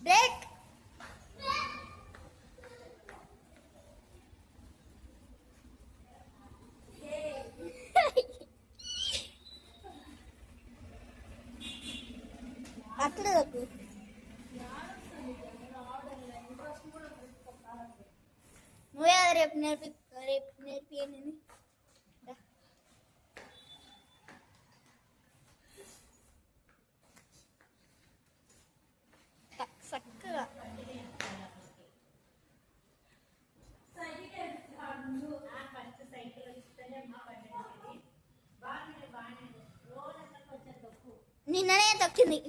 Break. అక్కడ నువ్వే రేపు నేర్పియండి. చక్కగా నిన్ననే తొక్కింది.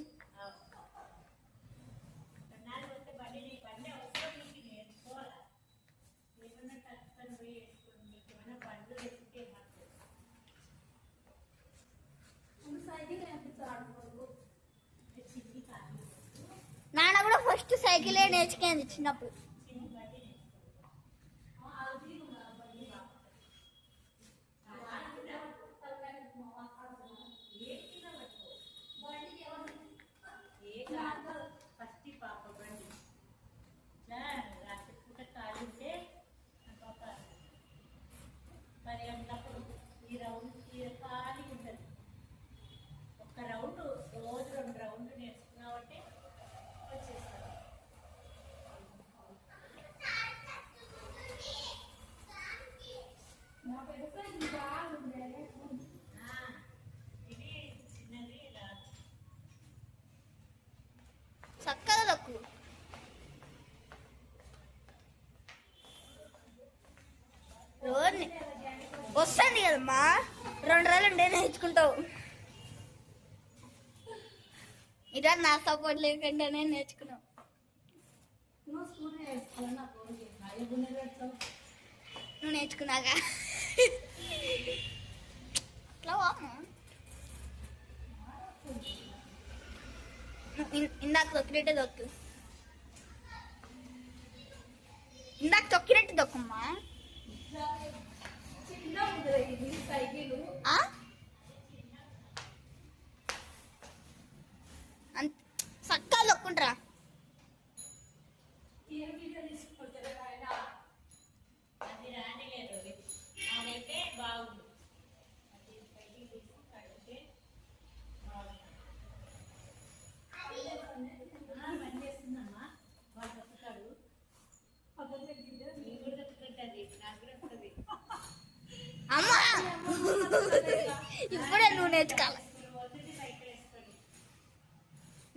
నాన్న కూడా ఫస్ట్ సైకిలే నేర్చుకుంది చిన్నప్పుడు. ఒక రౌండ్ రోజు 2 రౌండ్లు నేర్చుకున్నావంటే వచ్చేస్తారు. ఇది చిన్నది చక్కగా తక్కువ వస్తుంది కదమ్మా. 2 రోజులు ఉండే నేర్చుకుంటావు. ఇట్లా నా సపోర్ట్ లేకుండానే నేర్చుకున్నావు. నువ్వు నేర్చుకున్నాక ఇందాక తొక్కినట్టే దొక్కు. ఇందాక తొక్కినట్టు దొక్కమ్మా. చక్కగా దొక్కుంటారా. అది రానిలేదు. అదైతే బాగుంది. పని చేస్తుందమ్మా. వాడు దొక్కుతాడు. అమ్మా ఇప్పుడే నువ్వు నేర్చుకోవాలి.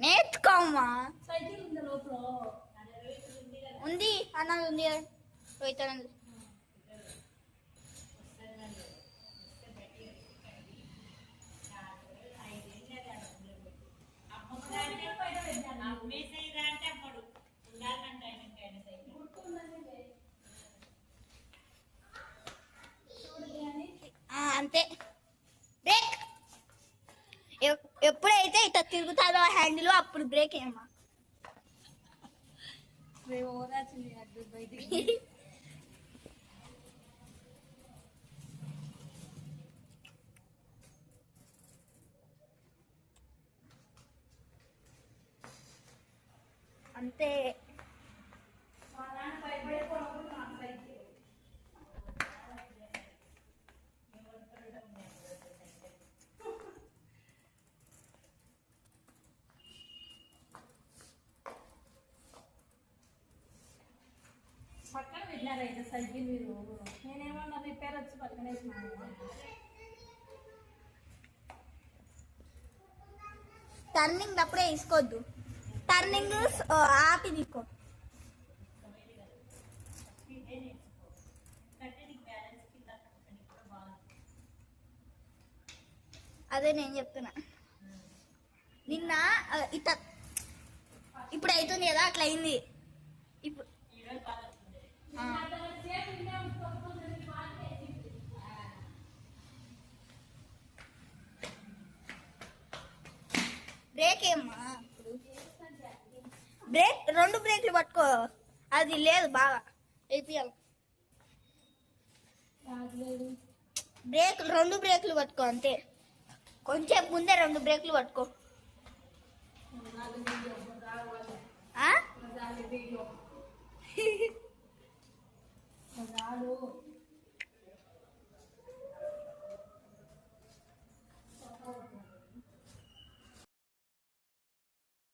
నేర్చుకోమ్మా. సైకిల్ ఉంది లోపల. ఉంది అన్నది ఉంది. రోహిత్ అన్నది అంతే. బ్రేక్ ఎప్పుడైతే ఇట్లా తిరుగుతుందో హ్యాండిల్ అప్పుడు బ్రేక్ ఏమా. అంతే. పక్కన పెట్టినారైతే సైకిల్ మీరు. నేనేమన్నా రిపేర్ వచ్చి పక్కన వేసినాను. టర్నింగ్ అప్పుడే తీసుకోవద్దు. టర్నింగ్ ఆపి తీసుకో. అదే నేను చెప్తున్నా. నిన్న ఇట్లా ఇప్పుడు అవుతుంది కదా, అట్లా అయింది. ఇప్పుడు బ్రేక్ ఏమ్మా. బ్రేక్ 2 బ్రేక్లు పట్టుకో. అది లేదు బాగా వేపియాలి. బ్రేక్ 2 బ్రేక్లు పట్టుకో అంతే. కొంచెం ముందే 2 బ్రేక్లు పట్టుకో. జాలి వీడియో